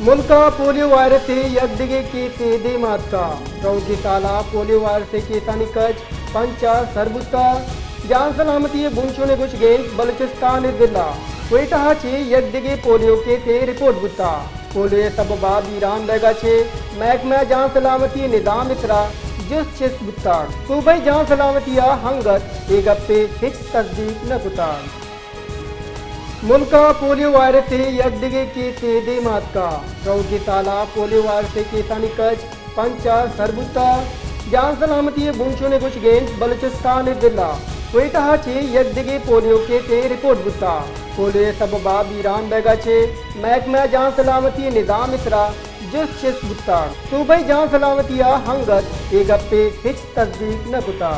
Mulka polio virus से यकदिगे केसे देमातका रौगी ताला पोलियो वायरस से केसानी कच पंचा सरबुता जान सलामती बुंशोने कुछ गेंद बलूचिस्तान जिला क्वेटा चे यकदिगे पोलियो केसे रिपोर्ट बुता पोलियो सबबा ईरान बैगा छे महकमा जान सलामती निजाम इसरा जिस चेस बुता सूबाई जान सलामतिया हंगत एक गप्पे हिच तस्दीक न बुता मुल्का पोलियो वायरस से यकदिगे केसे देमातका रौगी ताला पोलियो वायरस से केसानी कच पंचा सरबुता जान सलामती बुंशोने कुछ गेंद बलूचिस्तान जिला क्वेटा चे यकदिगे पोलियो केसे रिपोर्ट बुता पोलियो सबबा ईरान बैगा छे महकमा जान सलामती निजाम इसरा जिस चेस बुता सूबाई जान सलामतिया हंगत एक गप्पे हिच तस्दीक न बुता।